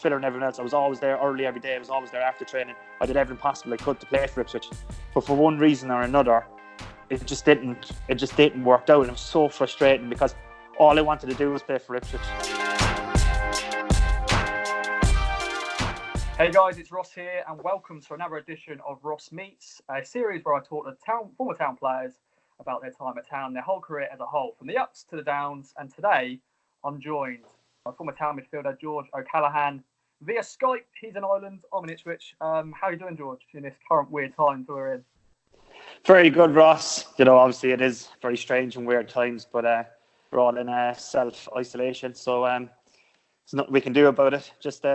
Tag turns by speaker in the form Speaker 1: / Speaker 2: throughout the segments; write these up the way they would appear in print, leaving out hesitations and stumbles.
Speaker 1: fitter than everyone else. I was always there early every day. I was always there after training. I did everything possible I could to play for Ipswich, but for one reason or another, it just didn't work out, and it was so frustrating because all I wanted to do was play for Ipswich.
Speaker 2: Hey guys, it's Ross here, and welcome to another edition of Ross Meets, a series where I talk to former Town players about their time at Town, their whole career as a whole, from the ups to the downs. And today, I'm joined by former Town midfielder George O'Callaghan via Skype. He's in Ireland, I'm in Ipswich. How are you doing, George, in this current weird times we're in?
Speaker 1: Very good, Ross. Obviously it is very strange and weird times, but we're all in self-isolation, so there's nothing we can do about it. Just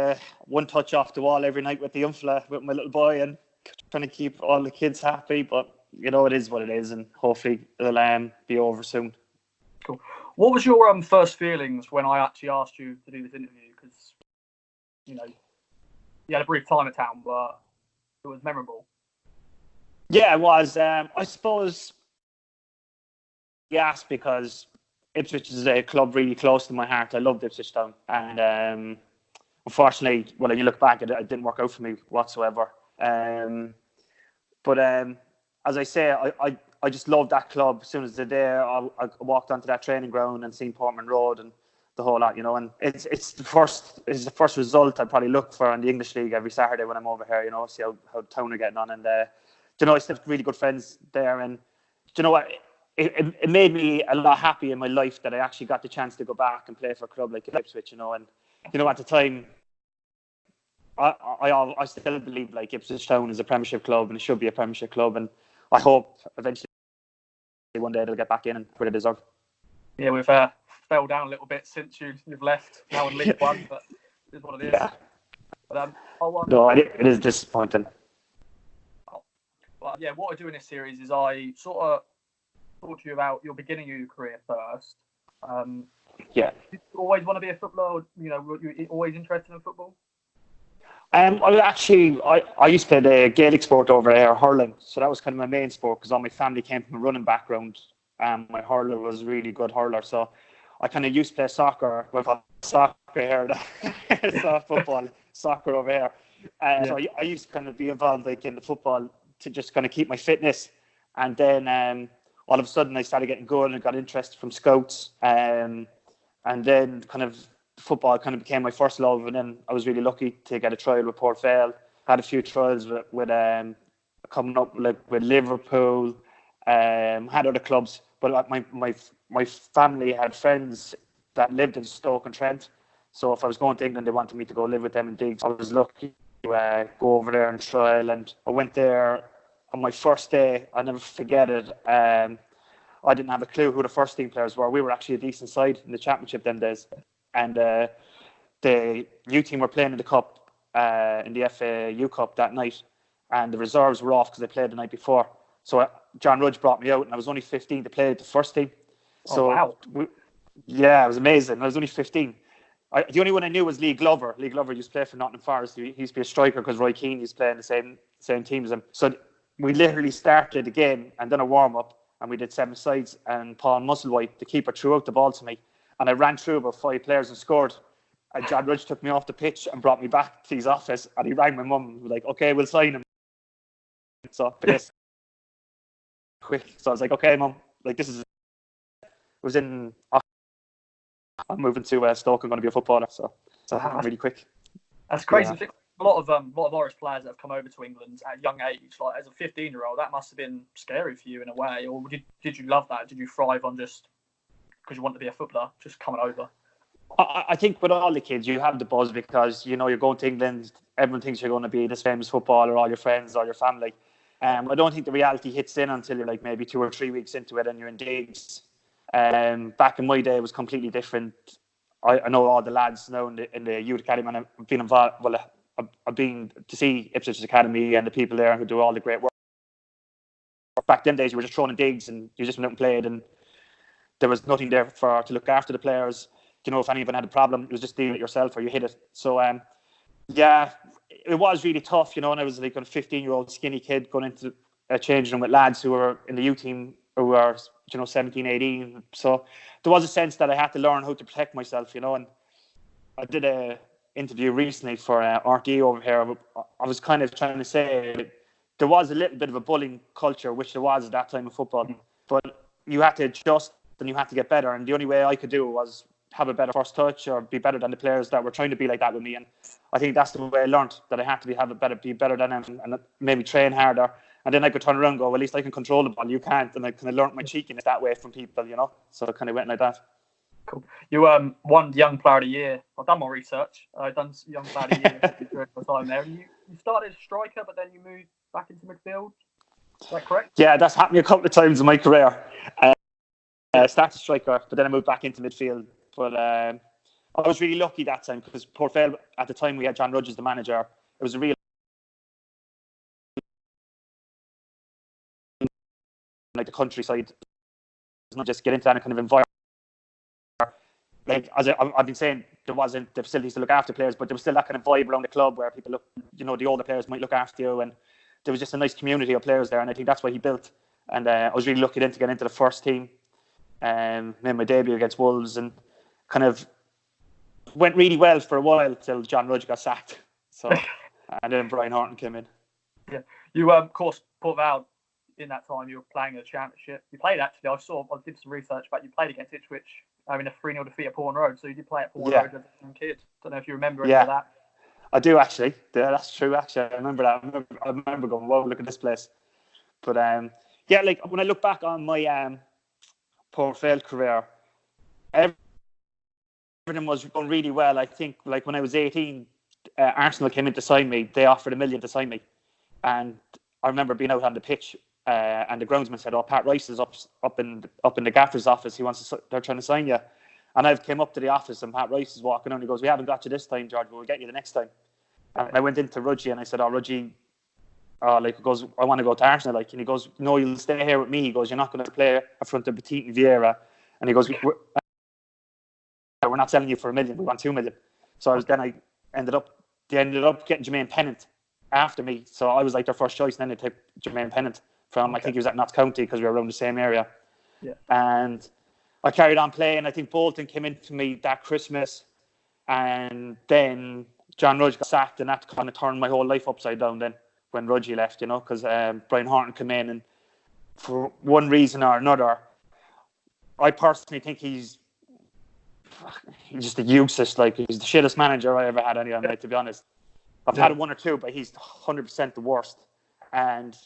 Speaker 1: one touch off the wall every night with the umfla with my little boy and trying to keep all the kids happy. But it is what it is, and hopefully it'll be over soon.
Speaker 2: Cool. What was your first feelings when I actually asked you to do this interview? Because you had a brief time at Town, but it was memorable.
Speaker 1: Yeah, it was. I suppose. Yes, because Ipswich is a club really close to my heart. I loved Ipswich Town, and unfortunately, when you look back, it didn't work out for me whatsoever. But as I say, I just loved that club. As soon as the day I walked onto that training ground and seen Portman Road and the whole lot, and it's the first result I probably look for in the English League every Saturday when I'm over here. See how Town are getting on, and I still have really good friends there, and what. It made me a lot happy in my life that I actually got the chance to go back and play for a club like Ipswich, and at the time, I still believe like Ipswich Town is a Premiership club and it should be a Premiership club, and I hope eventually one day they'll get back in and where they deserve.
Speaker 2: Yeah, we've fell down a little bit since you've left. Now in League One, but it is what it is.
Speaker 1: Yeah.
Speaker 2: But
Speaker 1: no, it is disappointing.
Speaker 2: Well, yeah, what I do in this series is I sort of talk to you about your beginning of your career first.
Speaker 1: Yeah.
Speaker 2: Did you always want to be a footballer? Were you always interested in football?
Speaker 1: I used to play the Gaelic sport over there, hurling. So that was kind of my main sport because all my family came from a running background. My hurler was a really good hurler. So I kind of used to play soccer. Well, soccer here, so football, soccer over here. So I used to kind of be involved like in the football to just kind of keep my fitness. And then all of a sudden I started getting good and got interest from scouts, and then kind of football kind of became my first love. And then I was really lucky to get a trial with Port Vale. Had a few trials with coming up like with Liverpool, had other clubs, but my family had friends that lived in Stoke-on-Trent, so if I was going to England they wanted me to go live with them in Diggs. I was lucky to go over there and trial, and I went there. On my first day, I'll never forget it. I didn't have a clue who the first team players were. We were actually a decent side in the championship them days, and the U team were playing in the cup, in the FAU Cup that night, and the reserves were off because they played the night before. So John Rudge brought me out, and I was only 15 to play the first team. So
Speaker 2: wow!
Speaker 1: It was amazing. I was only 15. The only one I knew was Lee Glover. Lee Glover used to play for Nottingham Forest. He used to be a striker because Roy Keane used to play in the same team as him. So we literally started the game and done a warm-up, and we did 7 sides, and Paul Musselwhite, the keeper, threw out the ball to me, and I ran through about 5 players and scored. And John Rudge took me off the pitch and brought me back to his office, and he rang my mum and was like, okay, we'll sign him. So this quick. So I was like, okay, mum, like this is. It was in. I'm moving to Stoke. I'm going to be a footballer, so I'm really quick.
Speaker 2: That's crazy. Yeah. A lot of Irish players that have come over to England at a young age, like as a 15-year-old, that must have been scary for you in a way. Or did you love that? Did you thrive on just because you want to be a footballer, just coming over?
Speaker 1: I think with all the kids, you have the buzz because you're going to England. Everyone thinks you're going to be this famous footballer, all your friends, all your family. I don't think the reality hits in until you're like maybe 2 or 3 weeks into it and you're in Diggs. Back in my day, it was completely different. I know all the lads now in the youth academy, and I've been involved. Well, I've been to see Ipswich Academy and the people there who do all the great work. Back then days, you were just thrown in Diggs and you just went out and played, and there was nothing there to look after the players. If anyone had a problem, it was just deal with yourself or you hit it. So, it was really tough, and I was like a 15-year-old skinny kid going into a changing room with lads who were in the U team who were, 17, 18. So there was a sense that I had to learn how to protect myself, and I did a interview recently for RTE over here, I was kind of trying to say there was a little bit of a bullying culture, which there was at that time in football, but you had to adjust and you had to get better. And the only way I could do it was have a better first touch or be better than the players that were trying to be like that with me. And I think that's the way I learned, that I had to be better than them and maybe train harder. And then I could turn around and go, well, at least I can control the ball. You can't. And I kind of learned my cheekiness that way from people, you know. So I kind of went like that.
Speaker 2: Cool. You won Young Player of the Year. I've done my research. I've done Young Player of the Year during my time there. And you started as striker, but then you moved back into midfield. Is that correct?
Speaker 1: Yeah, that's happened a couple of times in my career. I started striker, but then I moved back into midfield. But I was really lucky that time because Port Vale, at the time, we had John Rudge as the manager. It was a real like the countryside. Not just get into that kind of environment. Like as I've been saying, there wasn't the facilities to look after players, but there was still that kind of vibe around the club where people look, you know, the older players might look after you, and there was just a nice community of players there, and I think that's what he built. And I was really lucky then to get into the first team. Made my debut against Wolves, and kind of went really well for a while till John Rudge got sacked. So, and then Brian Horton came in.
Speaker 2: Yeah, you of course Port Vale in that time you were playing a championship. You played actually. I did some research, but you played against Ipswich in a 3-0 defeat at Portland Road. So you did play at Portland Road as a young kid. Don't know if you remember any of that.
Speaker 1: I do actually. Yeah, that's true. Actually, I remember that. I remember going, "Whoa, look at this place." But yeah, like when I look back on my Port Vale career, everything was going really well. I think like when I was 18, Arsenal came in to sign me. They offered $1 million to sign me, and I remember being out on the pitch, and the groundsman said, "Oh, Pat Rice is up in the gaffer's office. They're trying to sign you." And I came up to the office, and Pat Rice is walking on. He goes, "We haven't got you this time, George, but we'll get you the next time." And I went into Rudgie and I said, "Oh, Rudgie," he goes, "I want to go to Arsenal." Like, and he goes, "No, you'll stay here with me." He goes, "You're not going to play in front of Petit and Vieira." And he goes, "We're not selling you for $1 million. We want $2 million." So I ended up getting Jermaine Pennant after me. So I was like their first choice, and then they took Jermaine Pennant from, I think he was at Notts County because we were around the same area.
Speaker 2: Yeah.
Speaker 1: And I carried on playing. I think Bolton came into me that Christmas, and then John Rudge got sacked, and that kind of turned my whole life upside down then when Rudgie left, you know, because Brian Horton came in, and for one reason or another, I personally think he's just a useless, like, he's the shittest manager I ever had anyone, like, to be honest. I've had one or two, but he's 100% the worst. And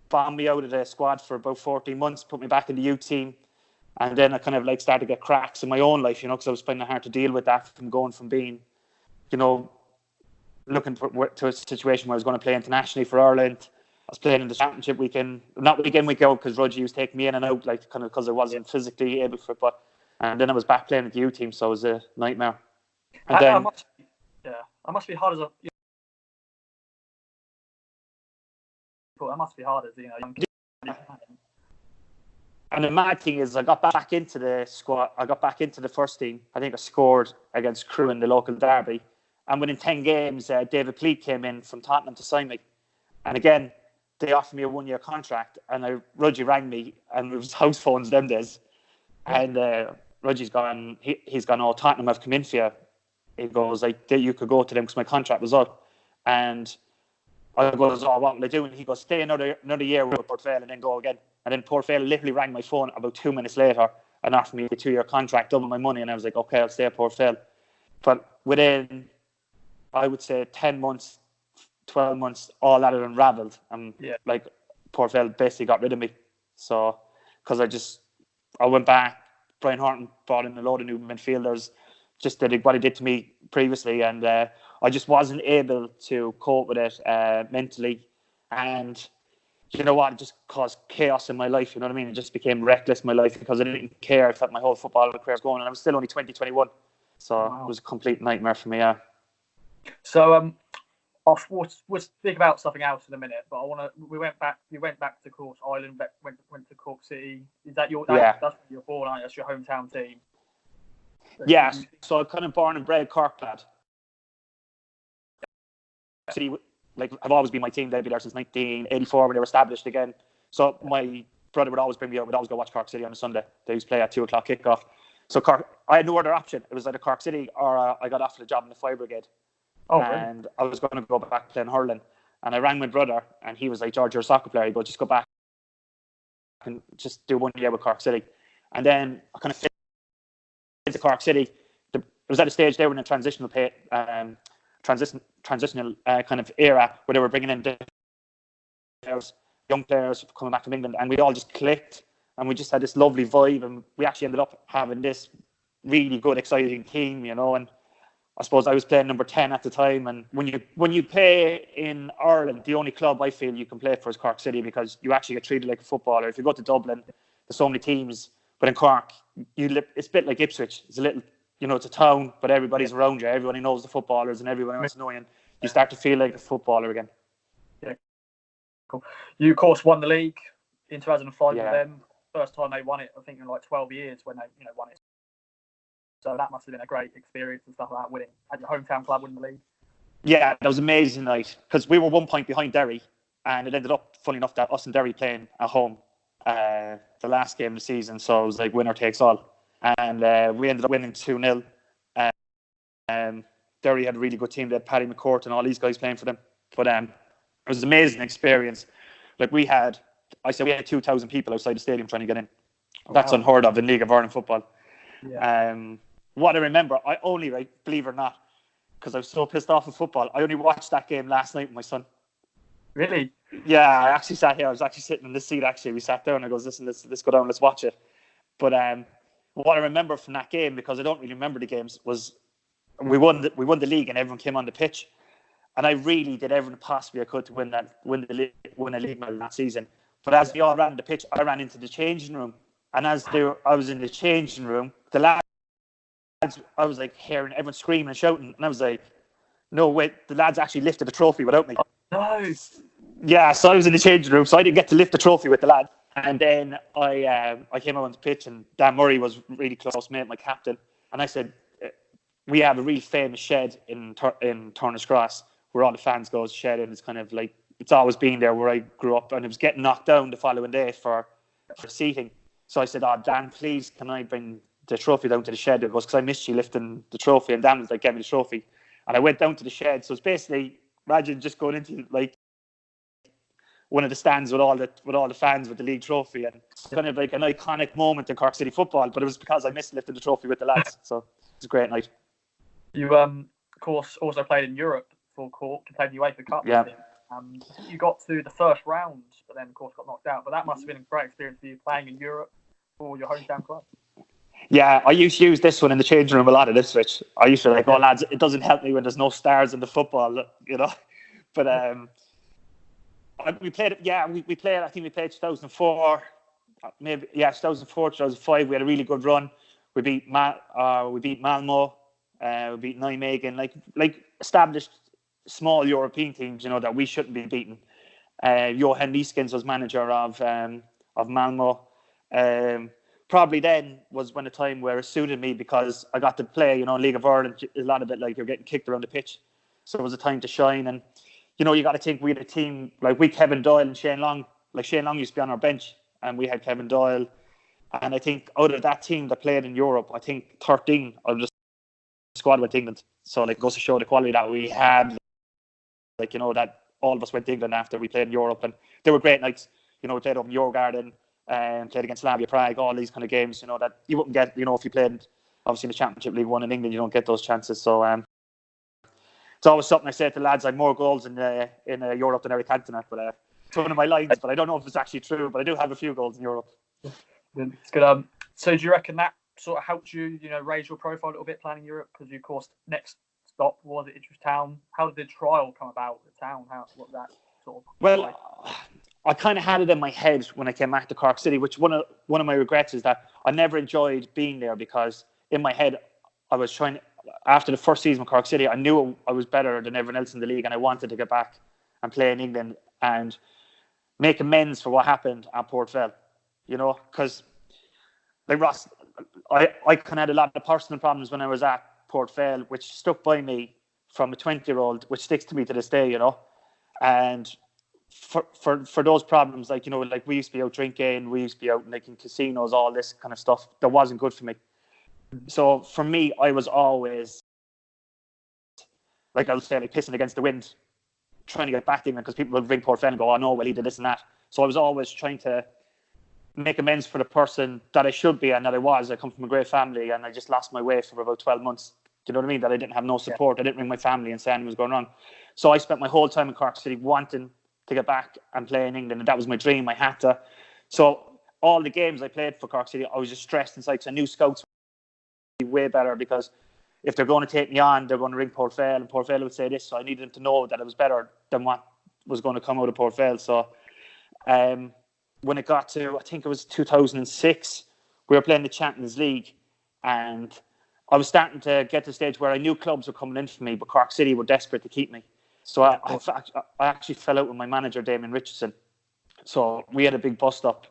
Speaker 1: bombed me out of the squad for about 14 months, put me back in the youth team. And then I kind of like started to get cracks in my own life, you know, because I was finding it hard to deal with that from going from being, you know, looking to a situation where I was going to play internationally for Ireland. I was playing in the championship week out, because Rudgie was taking me in and out, like, kind of because I wasn't physically able for it. And then I was back playing at the youth team, so it was a nightmare. And
Speaker 2: I must be hard as a. That must be hard as, you know, young kid.
Speaker 1: And the mad thing is, I got back into the squad. I got back into the first team. I think I scored against Crewe in the local derby. And within 10 games, David Pleat came in from Tottenham to sign me. And again, they offered me a 1-year contract. And Rudgie rang me, and it was house phones them days. And Ruggie's gone. He's gone, "Oh, Tottenham have come in for you." He goes, like, "You could go to them because my contract was up." And I goes, "Oh, what will I do?" And he goes, "Stay another year with Port Vale and then go again." And then Port Vale literally rang my phone about 2 minutes later and offered me a 2-year contract, double my money. And I was like, "Okay, I'll stay at Port Vale." But within, I would say, 10 months, 12 months, all that had unravelled. And like, Port Vale basically got rid of me. So, because I went back, Brian Horton brought in a load of new midfielders, just did what he did to me previously. And I just wasn't able to cope with it mentally. And you know what? It just caused chaos in my life. You know what I mean? It just became reckless in my life because I didn't care. I felt my whole football career was going, and I was still only 21. So It was a complete nightmare for me. Yeah.
Speaker 2: So we'll speak about something else in a minute. But we went back to Cork Island. Went to Cork City. Is that your? That's where you're born, aren't you? That's your hometown team.
Speaker 1: Yeah. So I'm kind of born and bred Cork lad. City, like, have always been my team. They've been there since 1984 when they were established again. So my brother would always bring me out. We'd always go watch Cork City on a Sunday. They used to play at 2 o'clock kickoff. So Cork, I had no other option. It was either Cork City or I got offered a job in the fire brigade.
Speaker 2: Oh, really?
Speaker 1: And I was going to go back playing hurling. And I rang my brother, and he was like, George, you're a soccer player, but just go back and just do 1 year with Cork City. And then I kind of fit into Cork City. It was at a stage they were in a transitional kind of era where they were bringing in young players coming back from England, and we all just clicked, and we just had this lovely vibe, and we actually ended up having this really good, exciting team, you know. And I suppose I was playing number 10 at the time, and when you play in Ireland, the only club I feel you can play for is Cork City, because you actually get treated like a footballer. If you go to Dublin, there's so many teams, but in Cork, it's a bit like Ipswich. It's a little, you know, it's a town, but everybody's around you. Everybody knows the footballers, and everyone else knowing. You start to feel like a footballer again.
Speaker 2: Yeah, cool. You, of course, won the league in 2005
Speaker 1: Yeah.
Speaker 2: with them. First time they won it, I think, in like 12 years when they, won it. So that must have been a great experience and stuff like that, winning at your hometown club, winning the league.
Speaker 1: Yeah, that was an amazing night, because we were 1 point behind Derry, and it ended up, funny enough, that us and Derry playing at home the last game of the season. So it was like winner takes all, and we ended up winning 2-0. Derry had a really good team. They had Paddy McCourt and all these guys playing for them. But it was an amazing experience. Like we had 2,000 people outside the stadium trying to get in. That's unheard of in League of Ireland football. Yeah. What I remember, I only, believe it or not, because I was so pissed off with football, I only watched that game last night with my son.
Speaker 2: Really?
Speaker 1: Yeah, I actually sat here. I was actually sitting in this seat, actually. We sat down and I goes, listen, let's go down, let's watch it. But what I remember from that game, because I don't really remember the games, was we won the league and everyone came on the pitch. And I really did everything possibly I could to win a league medal that season. But as we all ran the pitch, I ran into the changing room. And I was in the changing room, the lads, I was like hearing everyone screaming and shouting. And I was like, no, wait, the lads actually lifted the trophy without me.
Speaker 2: No.
Speaker 1: Yeah, so I was in the changing room, so I didn't get to lift the trophy with the lad. And then I came out on the pitch, and Dan Murray was really close mate, my captain. And I said, we have a really famous shed in Turner's Cross where all the fans go to shed, and it's kind of like, it's always been there where I grew up, and it was getting knocked down the following day for seating. So I said, Dan, please, can I bring the trophy down to the shed? It goes, because I missed you lifting the trophy. And Dan was like, get me the trophy. And I went down to the shed. So it's basically, imagine just going into like one of the stands with all the fans with the league trophy, and it's kind of like an iconic moment in Cork City football. But it was because I missed lifting the trophy with the lads. So it's a great night.
Speaker 2: You of course also played in Europe for Cork. You played the UEFA Cup.
Speaker 1: Yeah.
Speaker 2: I think you got to the first round, but then of course got knocked out. But that must have been a great experience for you playing in Europe for your hometown club.
Speaker 1: Yeah, I used to use this one in the changing room a lot at Ipswich. I used to oh lads, it doesn't help me when there's no stars in the football, you know. But we played. Yeah, we played. I think we played 2004, maybe. Yeah, 2004, 2005. We had a really good run. We beat Malmo. We beat Nijmegen. Like established small European teams, you know, that we shouldn't be beating. Johan Nieskens was manager of Malmo. Probably then was when the time where it suited me, because I got to play, you know, League of Ireland. A lot of it, like, you're getting kicked around the pitch, so it was a time to shine. And you know, you got to think, we had a team like Kevin Doyle and Shane Long. Like, Shane Long used to be on our bench, and we had Kevin Doyle. And I think out of that team that played in Europe, I think 13 of the squad went to England. So like, it goes to show the quality that we had. Like, you know, that all of us went to England after we played in Europe, and they were great nights. You know, we played up in Djurgården and played against Slavia Prague, all these kind of games, you know, that you wouldn't get, you know, if you played obviously in the Championship League One in England. You don't get those chances. So it's always something I say to the lads. I have more goals in Europe than Eric Cantona, but it's one of my lines. But I don't know if it's actually true. But I do have a few goals in Europe.
Speaker 2: It's good. So do you reckon that sort of helped you, you know, raise your profile a little bit playing in Europe? Because you, of course, next stop was at Ipswich Town. How did the trial come about at Town? What was that sort of?
Speaker 1: Well,
Speaker 2: like?
Speaker 1: I kind of had it in my head when I came back to Cork City, which one of my regrets is that I never enjoyed being there, because in my head I was trying. After the first season with Cork City, I knew I was better than everyone else in the league, and I wanted to get back and play in England and make amends for what happened at Port Vale. You know, because like Ross, I kind of had a lot of personal problems when I was at Port Vale, which stuck by me from a 20-year-old, which sticks to me to this day. You know, and for those problems, like, you know, like, we used to be out drinking, we used to be out like in casinos, all this kind of stuff that wasn't good for me. So for me, I was always like I'll say, like pissing against the wind, trying to get back to England because people will ring Port Vale and go, oh no, well, he did this and that. So I was always trying to make amends for the person that I should be and that I was. I come from a great family and I just lost my way for about 12 months. Do you know what I mean? That I didn't have no support. I didn't ring my family and say anything was going wrong. So I spent my whole time in Cork City wanting to get back and play in England, and that was my dream. I had to. So all the games I played for Cork City, I was just stressed inside because I knew scouts would be way better, because if they're going to take me on, they're going to ring Port Vale, and Port Vale would say this. So I needed them to know that it was better than what was going to come out of Port Vale. So when it got to, I think it was 2006, we were playing the Champions League, and I was starting to get to the stage where I knew clubs were coming in for me, but Cork City were desperate to keep me. So I actually fell out with my manager, Damien Richardson. So we had a big bust up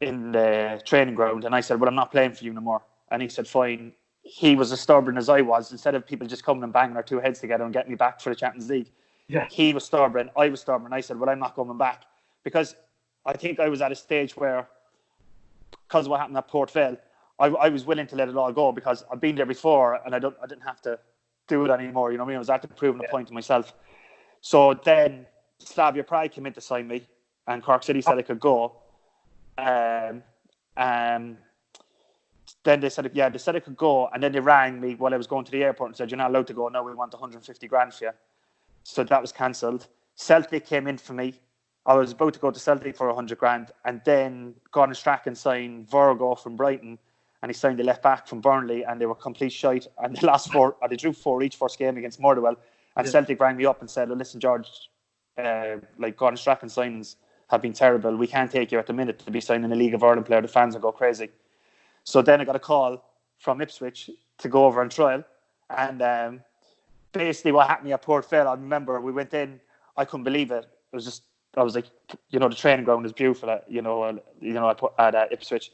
Speaker 1: in the training ground, and I said, well, I'm not playing for you no more. And he said, fine. He was as stubborn as I was. Instead of people just coming and banging our two heads together and getting me back for the Champions League, he was stubborn, I was stubborn. I said, well, I'm not coming back, because I think I was at a stage where, because of what happened at Port Vale, I was willing to let it all go, because I've been there before and I didn't have to do it anymore. You know what I mean? I was after proving a point to myself. So then Slavia Prague came in to sign me, and Cork City said I could go. Then they said I could go, and then they rang me while I was going to the airport and said, you're not allowed to go now, we want 150 grand for you. So that was cancelled. Celtic came in for me. I was about to go to Celtic for 100 grand, and then Gordon Strachan signed Virgo from Brighton, and he signed the left back from Burnley, and they were complete shite. And the last four, they drew 4 each first game against Motherwell. And Celtic rang me up and said, oh, listen, George, like Gordon Strachan signings have been terrible. We can't take you at the minute to be signing a League of Ireland player. The fans will go crazy. So then I got a call from Ipswich to go over on trial. And basically what happened at Port Vale, I remember we went in, I couldn't believe it. It was just, I was like, you know, the training ground is beautiful, I put at Ipswich.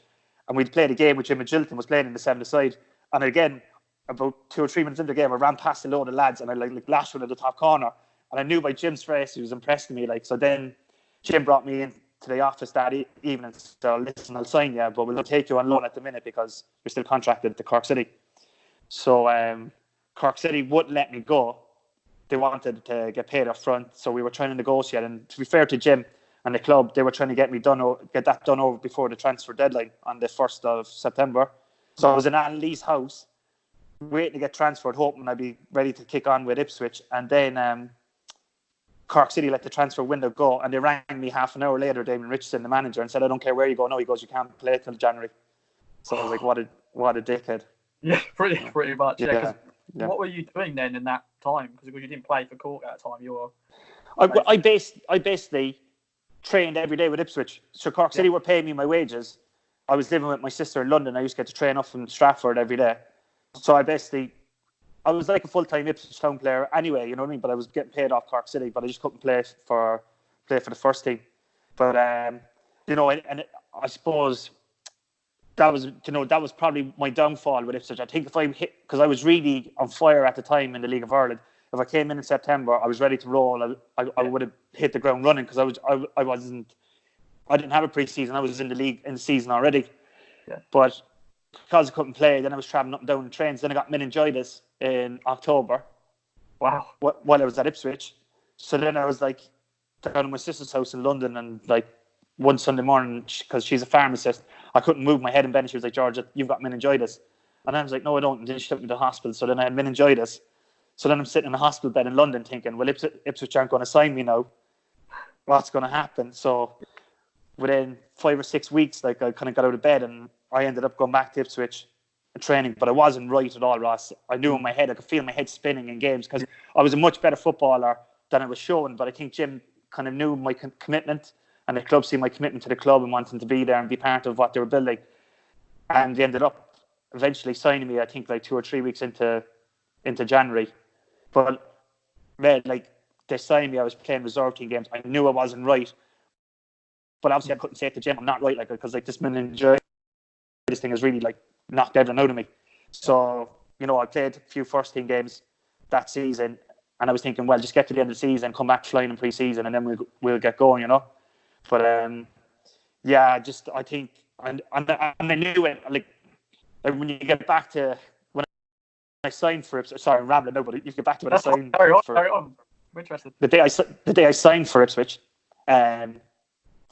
Speaker 1: And we'd played a game with Jim Magilton, was playing in the 7-a-side. And again, about 2 or 3 minutes into the game, I ran past a load of lads and I like lashed one at the top corner. And I knew by Jim's face, he was impressing me. So then Jim brought me in to the office that evening and said, listen, I'll sign you, but we'll take you on loan at the minute because you're still contracted to Cork City. So Cork City wouldn't let me go. They wanted to get paid up front, so we were trying to negotiate. And to be fair to Jim and the club, they were trying to get that done over before the transfer deadline on the 1st of September. So I was in Alan Lee's house, waiting to get transferred, hoping I'd be ready to kick on with Ipswich. And then Cork City let the transfer window go, and they rang me half an hour later, Damien Richardson, the manager, and said, I don't care where you go. No, he goes, you can't play till January. So I was like, what a dickhead.
Speaker 2: Yeah, pretty much. Yeah. What were you doing then in that time? Because you didn't play for Cork at that time. You were.
Speaker 1: I basically trained every day with Ipswich. So Cork City were paying me my wages. I was living with my sister in London. I used to get to train up from Stratford every day. So I was like a full-time Ipswich Town player anyway, you know what I mean? But I was getting paid off Cork City, but I just couldn't play for the first team. But and I suppose that was probably my downfall with Ipswich. I think if I hit, because I was really on fire at the time in the League of Ireland. If I came in September, I was ready to roll. I would have hit the ground running, because I didn't have a pre-season. I was in the season already. Yeah. But because I couldn't play, then I was travelling up and down in trains. Then I got meningitis in October.
Speaker 2: Wow.
Speaker 1: While I was at Ipswich. So then I was like down at my sister's house in London, and like one Sunday morning, because she's a pharmacist, I couldn't move my head in bed, and she was like, George, you've got meningitis. And I was like, no, I don't. And then she took me to the hospital. So then I had meningitis. So then I'm sitting in a hospital bed in London thinking, well, Ipswich aren't going to sign me now. What's going to happen? So within 5 or 6 weeks, like, I kind of got out of bed, and I ended up going back to Ipswich and training. But I wasn't right at all, Ross. I knew in my head, I could feel my head spinning in games, because I was a much better footballer than I was showing. But I think Jim kind of knew my commitment, and the club see my commitment to the club and wanting to be there and be part of what they were building. And they ended up eventually signing me, I think, like 2 or 3 weeks into January. But man, like, they signed me, I was playing reserve team games. I knew I wasn't right, but obviously I couldn't say to Jim, I'm not right, like, because like this meningitis thing has really like knocked everything out of me. So I played a few first team games that season, and I was thinking, well, just get to the end of the season, come back flying in pre-season, and then we'll get going, But I think, and I knew it, like when you get back to when I signed for Ipswich. Sorry, I'm rambling now, but you can get back to what
Speaker 2: That's
Speaker 1: I signed
Speaker 2: carry on.
Speaker 1: for.
Speaker 2: Carry on. I'm interested.
Speaker 1: The day I signed for Ipswich, I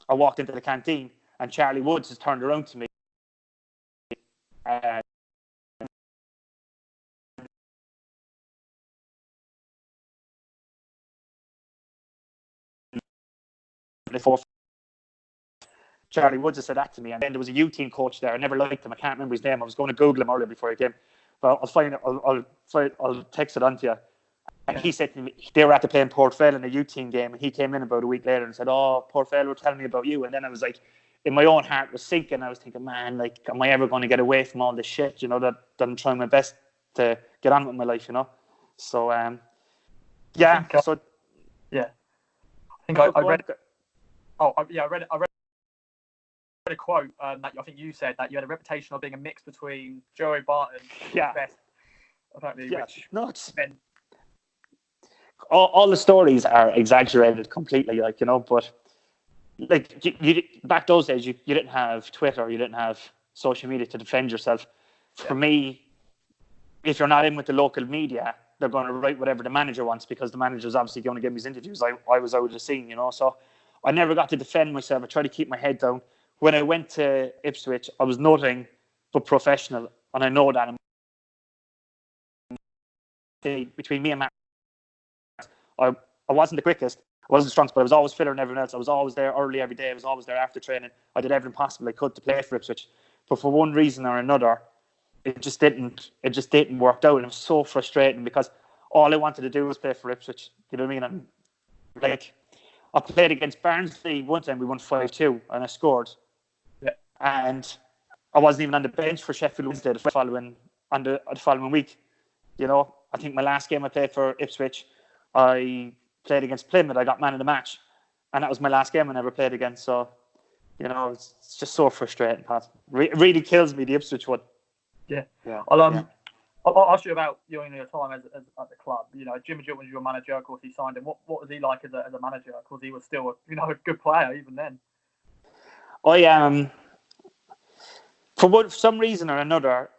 Speaker 1: walked into the canteen and Charlie Woods has turned around to me. Before Charlie Woods has said that to me, and then there was a U team coach there. I never liked him. I can't remember his name. I was going to Google him earlier before he came, but I'll find it. I'll text it on to you. And he said to me, they were at the playing Port Vale in a U team game, and he came in about a week later and said, "Oh, Port Vale were telling me about you." And then I was like, in my own heart was sinking. I was thinking, man, like, am I ever going to get away from all this shit? That I'm trying my best to get on with my life, So, I read.
Speaker 2: I read a quote that I think you said that you had a reputation of being a mix between Joey Barton and Best. Apparently,
Speaker 1: all the stories are exaggerated completely, but you back those days, you didn't have Twitter, you didn't have social media to defend yourself. For me, if you're not in with the local media, they're going to write whatever the manager wants because the manager's obviously going to give me his interviews. I was out of the scene, so I never got to defend myself. I tried to keep my head down. When I went to Ipswich, I was nothing but professional, and I know that. Between me and Matt, I wasn't the quickest, I wasn't the strongest, but I was always fitter than everyone else. I was always there early every day. I was always there after training. I did everything possible I could to play for Ipswich, but for one reason or another, it just didn't work out, and it was so frustrating because all I wanted to do was play for Ipswich. You know what I mean? And I played against Barnsley one time. We won 5-2, and I scored.
Speaker 2: Yeah.
Speaker 1: And I wasn't even on the bench for Sheffield Wednesday the following week. I think my last game I played for Ipswich, I played against Plymouth. I got man of the match, and that was my last game I never played again. So, it's just so frustrating, Pat. It really kills me, the Ipswich one.
Speaker 2: Yeah. I'll ask you about your time at the club. Jimmy Gill was your manager. Of course, he signed him. What was he like as a manager? Of course, he was still a good player even then.
Speaker 1: For some reason or another,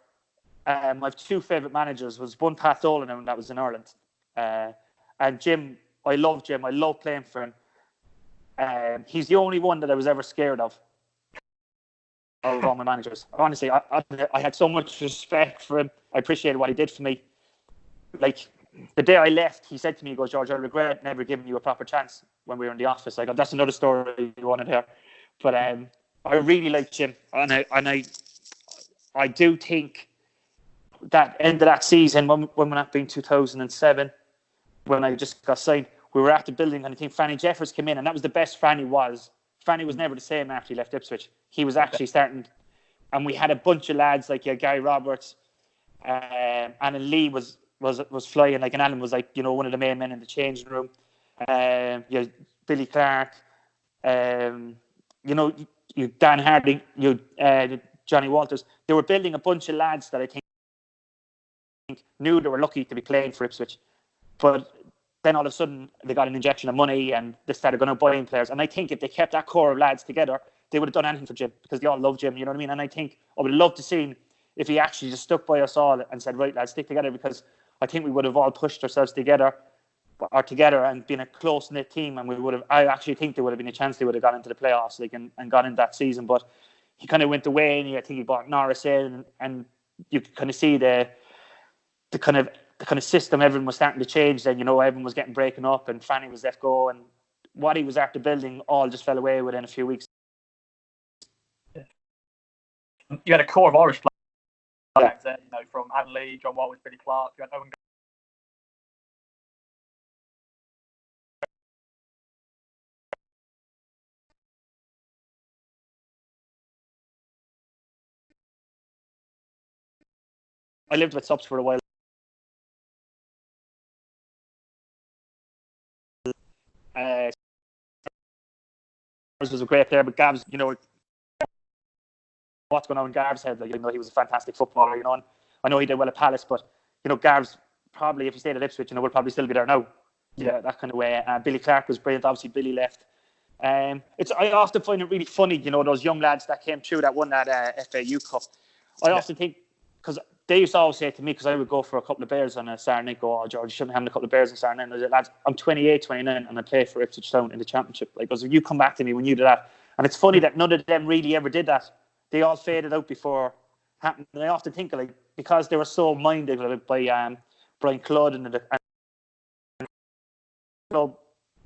Speaker 1: my two favourite managers was one Pat Dolan, and that was in Ireland. And Jim, I love Jim. I love playing for him. He's the only one that I was ever scared of all my managers. Honestly, I had so much respect for him. I appreciated what he did for me. Like, the day I left, he said to me, he goes, "George, I regret never giving you a proper chance when we were in the office." I go, "That's another story you wanted to hear." But I really like Jim, and I do think that end of that season, when that being 2007, when I just got signed, we were at the building, and I think Franny Jeffers came in, and that was the best Franny was. Franny was never the same after he left Ipswich. He was actually starting, and we had a bunch of lads like Gary Roberts, Alan Lee was flying, and Alan was one of the main men in the changing room. Billy Clark, Dan Harding, Johnny Walters. They were building a bunch of lads that I think knew they were lucky to be playing for Ipswich, but then all of a sudden they got an injection of money and they started going out buying players. And I think if they kept that core of lads together, they would have done anything for Jim because they all love Jim. You know what I mean? And I think I would have loved to see if he actually just stuck by us all and said, "Right, lads, stick together," because I think we would have all pushed ourselves together and been a close knit team. And I actually think there would have been a chance they would have got into the playoffs and got in that season. But he kind of went away, and I think he brought Norris in, and you could kind of see the kind of system. Everyone was starting to change then, everyone was getting breaking up, and Fanny was left go, and what he was after building all just fell away within a few weeks.
Speaker 2: You had a core of Irish players there, from Adam Lee, John Walters, Billy Clark. You had Owen.
Speaker 1: I lived with Subs for a while. Was a great player, but Gav's, what's going on in Gav's head? He was a fantastic footballer, and I know he did well at Palace, but Gav's probably, if he stayed at Ipswich, will probably still be there now. Yeah, that kind of way. Billy Clark was brilliant. Obviously, Billy left. I often find it really funny, those young lads that came through that won that FAU Cup. I often think, because they used to always say to me, because I would go for a couple of beers on a Saturday night, go, oh, George, you shouldn't have a couple of beers on Saturday night. And I said, lads, I'm 28, 29, and I play for Ipswich Town in the Championship. Like, I was like, you come back to me when you did that. And it's funny that none of them really ever did that. They all faded out before it happened. And I often think, like, because they were so minded by Brian Cludd and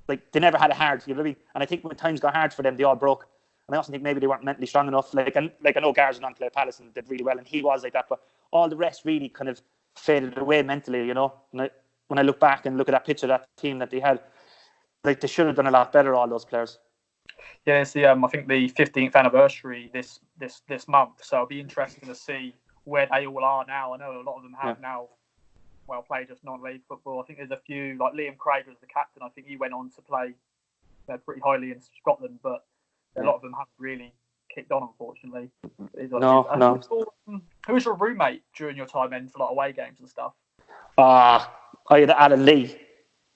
Speaker 1: like, they never had it hard, you know what I mean? And I think when times got hard for them, they all broke. And I also think maybe they weren't mentally strong enough. Like I know Garza on play Palace and did really well, and he was like that. But all the rest really kind of faded away mentally, you know. And when I look back and look at that picture of that team that they had, like, they should have done a lot better, all those players.
Speaker 2: Yeah, it's I think the 15th anniversary this month. So it'll be interesting to see where they all are now. I know a lot of them have now played just non-league football. I think there's a few, like Liam Craig was the captain. I think he went on to play pretty highly in Scotland, but a lot of them haven't really kicked on, unfortunately.
Speaker 1: No.
Speaker 2: Who was your roommate during your time in for like away games and stuff?
Speaker 1: I had Alan Lee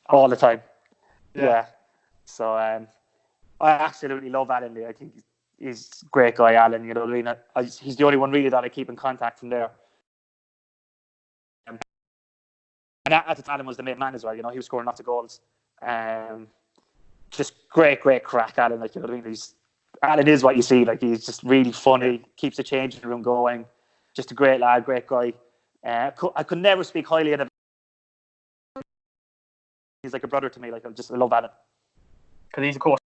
Speaker 1: all the time. Yeah. So I absolutely love Alan Lee. I think he's a great guy, Alan. You know what I mean? He's the only one really that I keep in contact from there. And at the time, Alan was the main man as well. You know, he was scoring lots of goals. Just great crack, Alan. Like, you know what I mean? Alan is what you see. Like, he's just really funny. Keeps the changing room going. Just a great lad, great guy. I could never speak highly of him. He's like a brother to me. Like, I love Alan.
Speaker 2: Because he's, of course,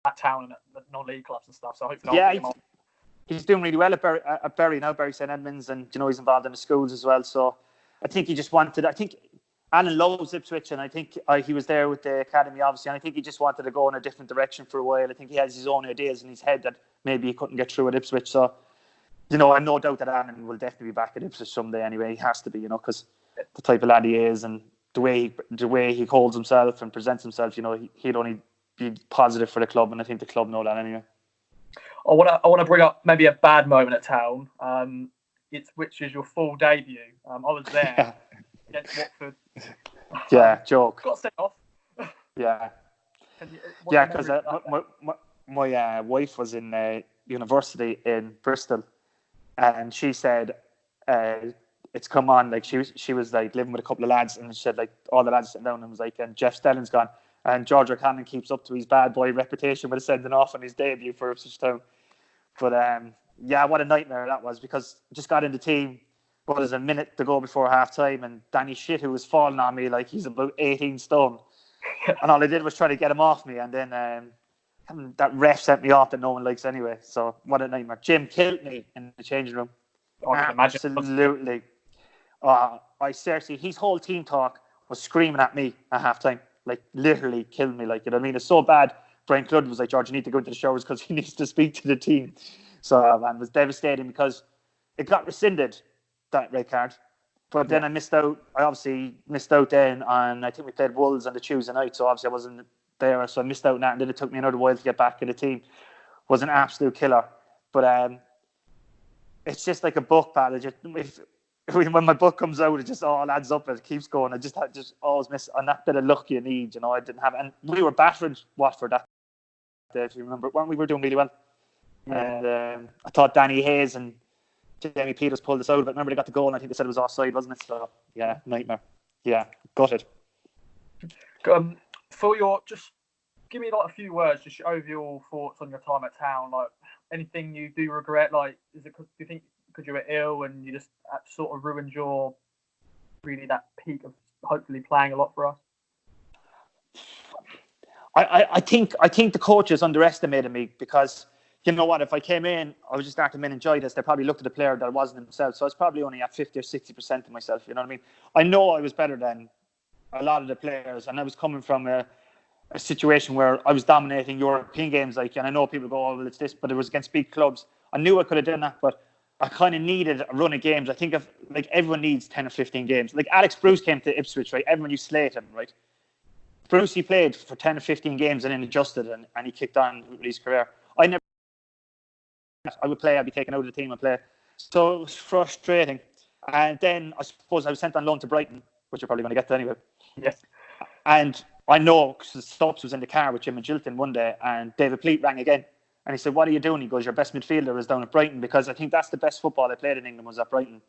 Speaker 2: at town and at non-league clubs and stuff. So hopefully,
Speaker 1: he's doing really well at Bury now, Bury St Edmunds, and you know he's involved in the schools as well. So I think he just wanted. I think Alan loves Ipswich, and I think he was there with the academy, obviously, and I think he just wanted to go in a different direction for a while. I think he has his own ideas in his head that maybe he couldn't get through at Ipswich. So, you know, I've no doubt that Alan will definitely be back at Ipswich someday anyway. He has to be, you know, because the type of lad he is and the way he holds himself and presents himself, you know, he'd only be positive for the club, and I think the club know that anyway.
Speaker 2: I want to bring up maybe a bad moment at town. Which is your full debut. I was there against Watford.
Speaker 1: Yeah, joke.
Speaker 2: Got sent off.
Speaker 1: Yeah. Because my wife was in university in Bristol, and she said it's come on. Like she was like living with a couple of lads, and she said like all the lads sitting down and was like, and Jeff Stelling's gone. And George O'Connor keeps up to his bad boy reputation with sending off on his debut for Ipswich Town. But what a nightmare that was, because I just got in the team. But there's a minute to go before half time, and Danny Shit, who was falling on me like he's about 18 stone. And all I did was try to get him off me, and then that ref sent me off that no one likes anyway. So what a nightmare. Jim killed me in the changing room. Absolutely. I seriously, his whole team talk was screaming at me at half time. Like, literally killed me. Like, you know what I mean? It's so bad. Brian Cludd was like, George, you need to go into the showers because he needs to speak to the team. So, man, it was devastating because it got rescinded, that red card. But then I obviously missed out then on, I think we played Wolves on the Tuesday night. So, obviously, I wasn't there. So, I missed out on that. And then it took me another while to get back in the team. It was an absolute killer. But it's just like a book, pal. When my book comes out, it just all adds up. It keeps going. I just always miss on that bit of luck you need. You know, I didn't have it. And we were battering Watford that day, if you remember. Weren't we? We were doing really well. Yeah. And I thought Danny Hayes and Jamie Peters pulled us out. But remember, they got the goal, and I think they said it was offside, wasn't it? So, yeah, nightmare. Yeah, gutted.
Speaker 2: Just give me like a few words, just your overall thoughts on your time at town. Like, anything you do regret? Like, do you think because you were ill and you just sort of ruined your that peak of hopefully playing a lot for us?
Speaker 1: I think the coaches underestimated me, because you know what, if I came in, I was just starting to enjoy this, they probably looked at the player that wasn't himself. So I was probably only at 50 or 60% of myself, you know what I mean? I know I was better than a lot of the players, and I was coming from a situation where I was dominating European games, like, and I know people go, oh, well, it's this, but it was against big clubs. I knew I could have done that, but I kind of needed a run of games. I think everyone needs 10 or 15 games. Like Alex Bruce came to Ipswich, right? Everyone used to slate him, right? Bruce, he played for 10 or 15 games and then adjusted and he kicked on with his career. I would play, I'd be taken out of the team and play. So it was frustrating. And then I suppose I was sent on loan to Brighton, which you're probably going to get to anyway.
Speaker 2: Yes.
Speaker 1: And I know, because Stubbs was in the car with Jim and Gilton one day, and David Pleat rang again. And he said, what are you doing? He goes, your best midfielder is down at Brighton, because I think that's the best football I played in England was at Brighton.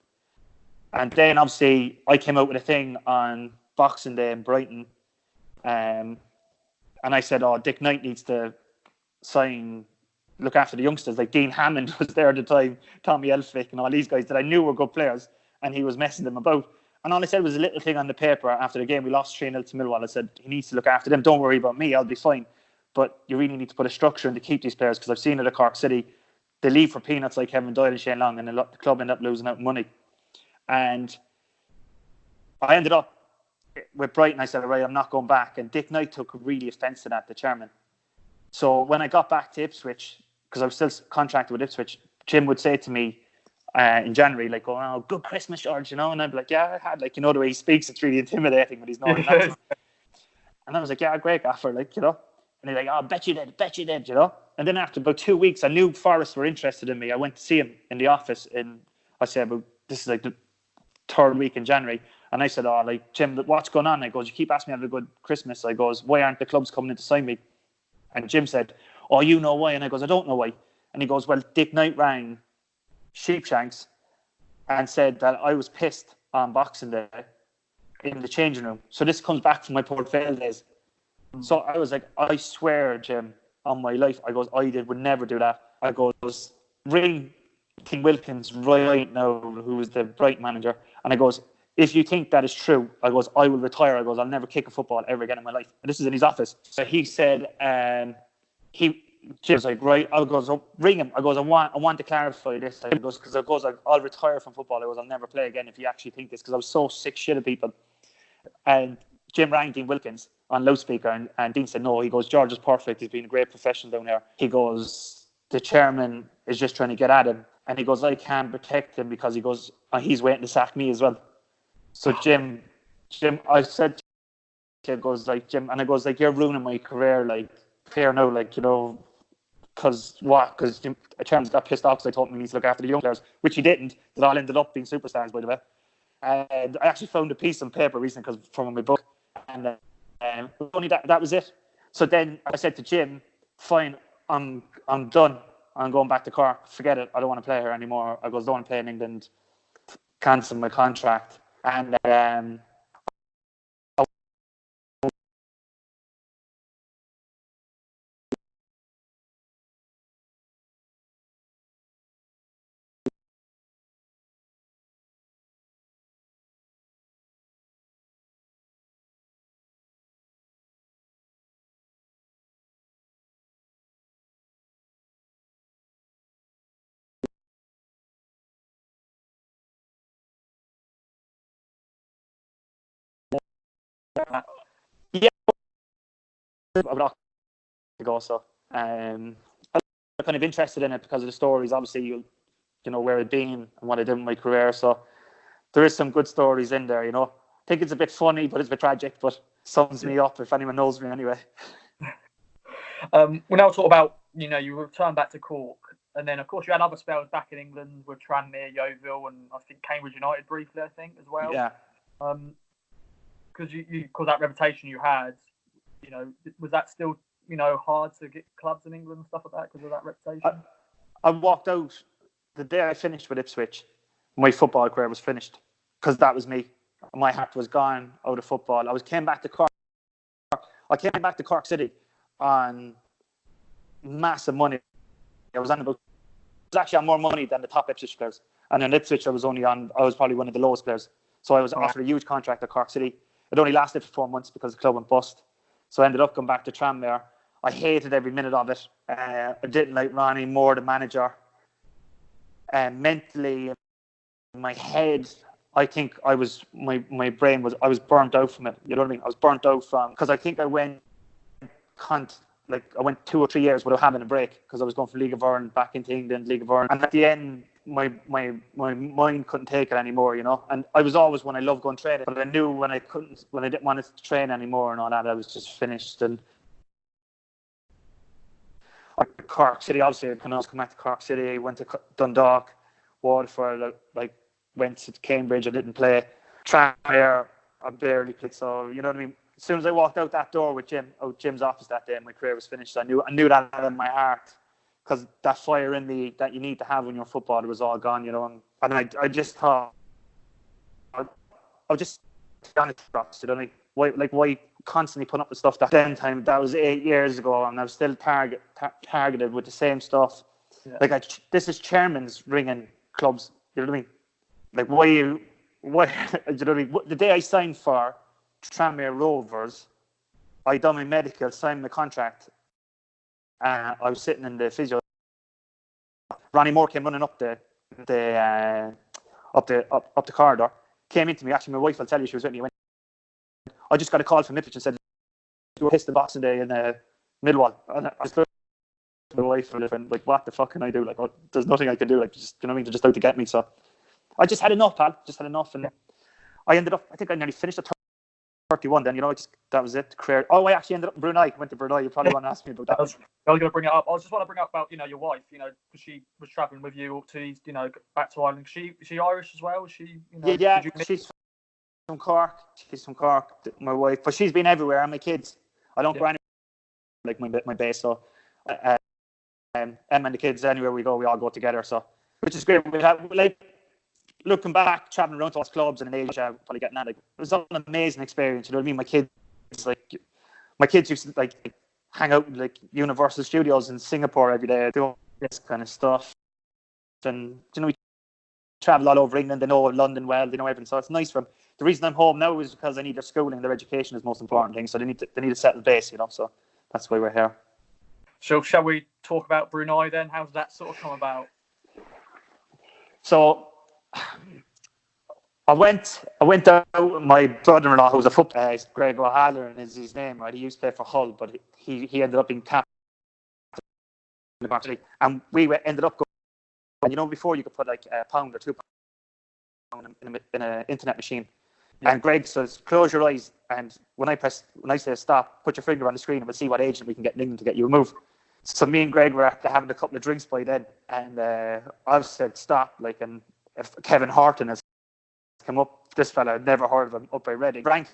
Speaker 1: And then obviously I came out with a thing on Boxing Day in Brighton. And I said, Dick Knight needs to look after the youngsters. Like Dean Hammond was there at the time, Tommy Elphick and all these guys that I knew were good players, and he was messing them about. And all I said was a little thing on the paper after the game. We lost 3-0 to Millwall. I said, he needs to look after them. Don't worry about me. I'll be fine. But you really need to put a structure in to keep these players, because I've seen it at Cork City. They leave for peanuts like Kevin Doyle and Shane Long, and the club end up losing out money. And I ended up with Brighton. I said, all right, I'm not going back. And Dick Knight took really offence to that, the chairman. So when I got back to Ipswich, because I was still contracted with Ipswich, Jim would say to me in January, like, oh, good Christmas, George, and I'd be like, yeah, I had, the way he speaks, it's really intimidating with his northern accent. And I was like, yeah, great gaffer, and he's like, oh, bet you did, And then after about 2 weeks, I knew Forest were interested in me. I went to see him in the office this is like the third week in January. And I said, Jim, what's going on? I goes, you keep asking me to have a good Christmas. I goes, why aren't the clubs coming in to sign me? And Jim said, oh, you know why? And I goes, I don't know why. And he goes, well, Dick Knight rang Sheepshanks and said that I was pissed on Boxing Day in the changing room. So this comes back from my Port Vale days. So I was like, I swear, Jim, on my life, I goes, would never do that. I goes, ring King Wilkins right now, who was the Brighton manager. And I goes, if you think that is true, I goes, I will retire. I goes, I'll never kick a football ever again in my life. And this is in his office. So he said, Jim's like, right. I goes, ring him. I goes, I want to clarify this. I goes, because I'll retire from football. I goes, I'll never play again if you actually think this, because I was so sick shit of people. And Jim rang Dean Wilkins on loudspeaker, and Dean said, no. He goes, George is perfect. He's been a great professional down there. He goes, the chairman is just trying to get at him. And he goes, I can't protect him, because he goes, he's waiting to sack me as well. So Jim, I said, goes like, Jim, and I goes like, you're ruining my career, like, fair now, because a chairman's got pissed off because I told him he needs to look after the young players, which he didn't. That all ended up being superstars, by the way. And I actually found a piece on paper recently from my book, and only that was it. So then I said to Jim, fine, I'm done. I'm going back to Cork. Forget it. I don't want to play here anymore. I goes, don't want to play in England. Cancel my contract. And yeah, I'm not to go. So I'm kind of interested in it because of the stories. Obviously, you know where I've been and what I did in my career. So there is some good stories in there. I think it's a bit funny, but it's a bit tragic. But sums me up if anyone knows me anyway.
Speaker 2: We'll now talk about you returned back to Cork, and then of course you had other spells back in England with Tranmere, Yeovil, and I think Cambridge United briefly. I think as well.
Speaker 1: Yeah.
Speaker 2: Because because that reputation you had, was that still hard to get clubs in England and stuff like that because of that reputation?
Speaker 1: I walked out the day I finished with Ipswich. My football career was finished because that was me. My heart was gone out of football. I came back to Cork. I came back to Cork City on massive money. I was actually on more money than the top Ipswich players. And in Ipswich, I was probably one of the lowest players. So I was offered a huge contract at Cork City. It only lasted for 4 months because the club went bust. So I ended up going back to Tranmere. I hated every minute of it. I didn't like Ronnie Moore, the manager. Mentally, in my head, I think I was burnt out from it. You know what I mean? I was burnt out because I think I went 2 or 3 years without having a break because I was going from League of Ireland back into England, League of Ireland. And at the end, my mind couldn't take it anymore, And I was always one I loved going training, but I knew when I didn't want to train anymore and all that, I was just finished. And Cork City, obviously, when I was coming back to Cork City, I went to Dundalk, Waterford, went to Cambridge, I didn't play. Tranmere, I barely played. So, you know what I mean? As soon as I walked out that door with Jim's office that day, my career was finished. I knew that in my heart because that fire in me that you need to have when you're a footballer was all gone, you know. And I just thought, I was just honest, you know, why constantly put up with stuff that then time, that was 8 years ago, and I was still targeted with the same stuff.
Speaker 2: Yeah.
Speaker 1: Like, this is chairman's ringing clubs, you know what I mean? Like, why, you know what I mean? The day I signed for Tranmere Rovers, I done my medical, signed my contract. I was sitting in the physio. Ronnie Moore came running up the corridor. Came into me. Actually, my wife will tell you, she was with me. I just got a call from Ipswich and said, "You were pissed the Boxing Day in Millwall." And I just looked at my wife and like, "What the fuck can I do? Like, there's nothing I can do. Like, just, you know what I mean? They're just out to get me." So I just had enough, pal. Just had enough, and I ended up. I think I nearly finished at 31. Then, you know, that was it. Career. Oh, I actually ended up in Brunei. Went to Brunei. You probably want to ask me about that.
Speaker 2: I was going to bring it up. I just want to bring up about, you know, your wife. You know, because she was travelling with you to these, you know, back to Ireland. Is she Irish as well? Is she? You know,
Speaker 1: Yeah. She's from Cork. She's from Cork. My wife, but she's been everywhere. And my kids. I don't go anywhere like my base. So, Em and the kids, anywhere we go, we all go together. So, which is great. We have, like, looking back, traveling around to all clubs and in Asia, probably getting that. Like, it was an amazing experience. You know what I mean? My kids used to like hang out in like Universal Studios in Singapore every day, doing this kind of stuff. And, you know, we travel all over England. They know London well. They know everything. So it's nice for them. The reason I'm home now is because I need their schooling, their education is the most important thing. So they need to settle base. You know, so that's why we're here.
Speaker 2: So shall we talk about Brunei then? How's that sort of come about?
Speaker 1: So I went out with my brother-in-law, who was a footballer, Greg O'Halloran is his name, right? He used to play for Hull, but he ended up being captain in the league. And we ended up going, and you know, before you could put like £1 or £2 in an internet machine. Yeah. And Greg says, close your eyes, and when I say stop, put your finger on the screen and we'll see what agent we can get in England to get you a move. So me and Greg were after having a couple of drinks by then, and I said stop, like, and if Kevin Horton has come up, this fella, I'd never heard of him, up by Reading. Frank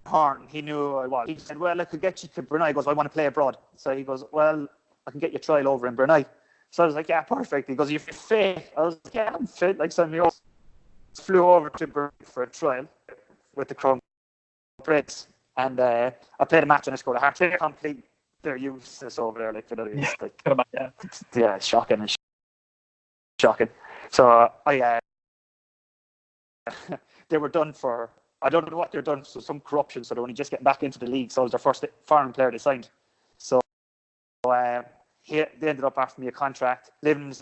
Speaker 1: Horton, he knew who I was. He said, well, I could get you to Brunei. He goes, I want to play abroad. So he goes, well, I can get you a trial over in Brunei. So I was like, yeah, perfect. He goes, you're fit? I was like, yeah, I'm fit. Like, send me off. Flew over to Brunei for a trial with the Crown Prince, and I played a match and I scored a hat-trick. Complete, they're useless over there. Like, yeah, shocking. So they were done for, I don't know what they're done, so some corruption. So they're only just getting back into the league. So I was their first foreign player they signed. So they ended up offering me a contract, living in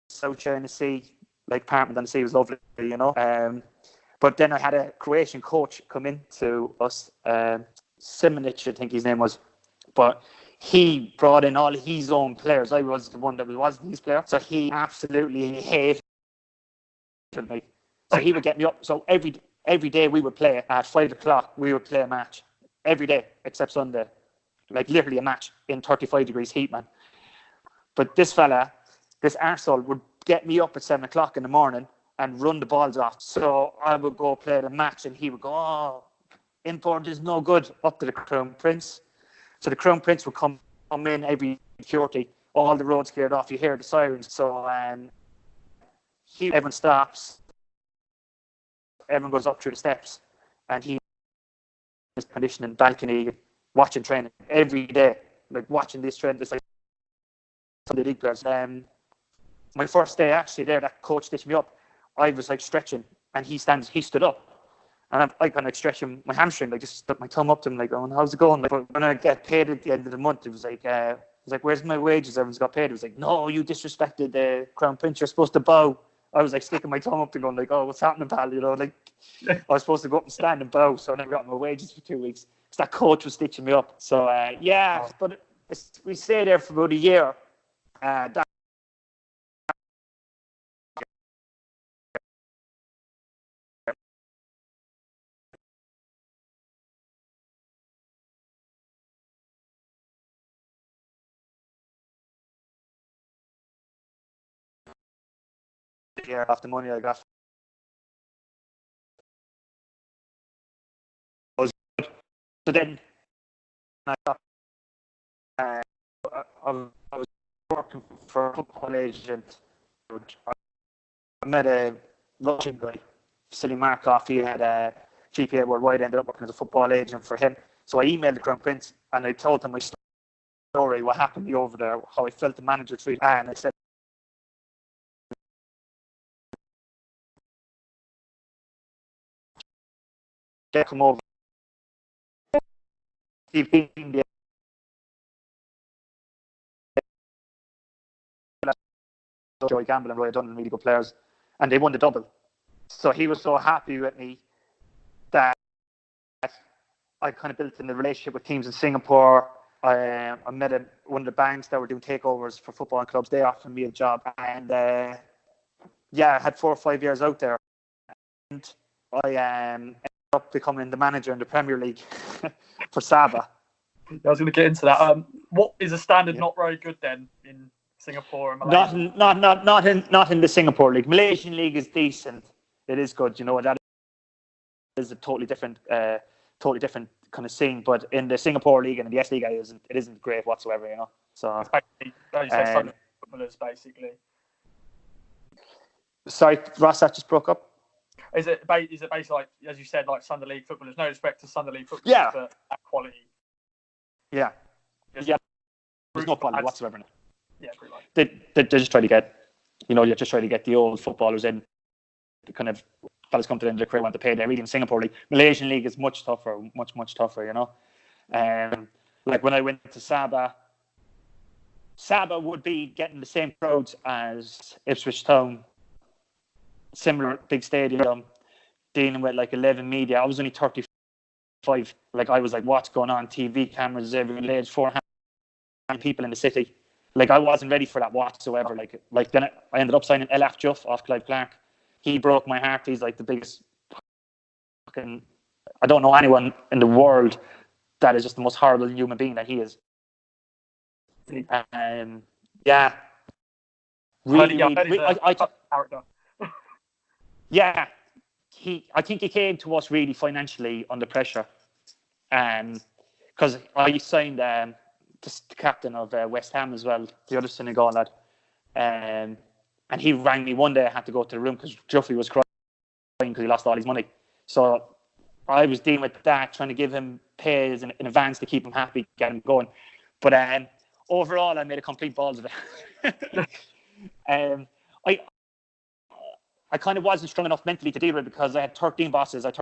Speaker 1: South China Sea, like apartment on the sea was lovely, you know. But then I had a Croatian coach come in to us, Simonic, I think his name was, but he brought in all his own players. I was the one that wasn't his player, so he absolutely hated me. So he would get me up. So every day we would play at 5 o'clock. We would play a match every day except Sunday, like literally a match in 35 degrees heat, man. But this fella, this arsehole, would get me up at 7 o'clock in the morning and run the balls off. So I would go play the match and he would go, oh, import is no good, up to the Crown Prince. So the Crown Prince would come in every security, all the roads cleared off, you hear the sirens. So everyone stops, everyone goes up through the steps, and he is conditioning balcony, watching training every day, like watching this training. It's like some of the league players. My first day actually there, that coach stitched me up. I was like stretching, and he stood up. And I kind of stretching my hamstring, like just stuck my thumb up to him, like, going, how's it going? Like, but when I get paid at the end of the month, it was like, where's my wages? Everyone's got paid. It was like, no, you disrespected the Crown Prince. You're supposed to bow. I was like sticking my thumb up to going, like, oh, what's happening, pal? You know, like, I was supposed to go up and stand and bow, so I never got my wages for 2 weeks because that coach was stitching me up. So but we stayed there for about a year. That year off the money I got. So then I got, I was working for a football agent. I met a Russian guy, Vasily Markov. He had a GPA worldwide. Ended up working as a football agent for him. So I emailed the Crown Prince and I told him my story, what happened to me over there, how I felt the manager treated me, and I said, "They come over." He's been the Joey Gamble and Roy Dunn, really good players, and they won the double. So he was so happy with me that I kind of built in the relationship with teams in Singapore. I met one of the banks that were doing takeovers for football clubs. They offered me a job, and I had 4 or 5 years out there. And I ended up becoming the manager in the Premier League for Sabah.
Speaker 2: I was going to get into that. What is a standard not very good then in Singapore and Malaysia?
Speaker 1: Not in the Singapore League. Malaysian League is decent. It is good. You know, that is a totally different kind of scene. But in the Singapore League and in the S League, it isn't great whatsoever. You know. So
Speaker 2: Sunday footballers basically.
Speaker 1: Sorry, Ross, that just broke up.
Speaker 2: Is it basically like, as you said, like Sunday League footballers? No respect to Sunday League footballers, but that quality.
Speaker 1: Yeah. There's no quality whatsoever in it.
Speaker 2: Yeah, pretty much.
Speaker 1: They just try to get, you just try to get the old footballers in. The kind of fellas come to the end of their career, want to pay their league in Singapore League. Malaysian League is much tougher, much tougher, you know. Like when I went to Sabah would be getting the same crowds as Ipswich Town, similar big stadium, dealing with like 11 media. I was only 35. Like I was like, what's going on? TV cameras everywhere, 400 people in the city. Like I wasn't ready for that whatsoever. Like then I ended up signing Elaf Juff off Clive Clark. He broke my heart. He's like the biggest fucking, I don't know anyone in the world that is just the most horrible human being that he is.
Speaker 2: Character.
Speaker 1: Yeah, I think he came to us really financially under pressure, because I signed the captain of West Ham as well, the other Senegal lad, and he rang me one day. I had to go to the room because Juffy was crying because he lost all his money. So I was dealing with that, trying to give him pays in advance to keep him happy, get him going. But overall, I made a complete balls of it. I kind of wasn't strong enough mentally to deal with it because I had 13 bosses. I had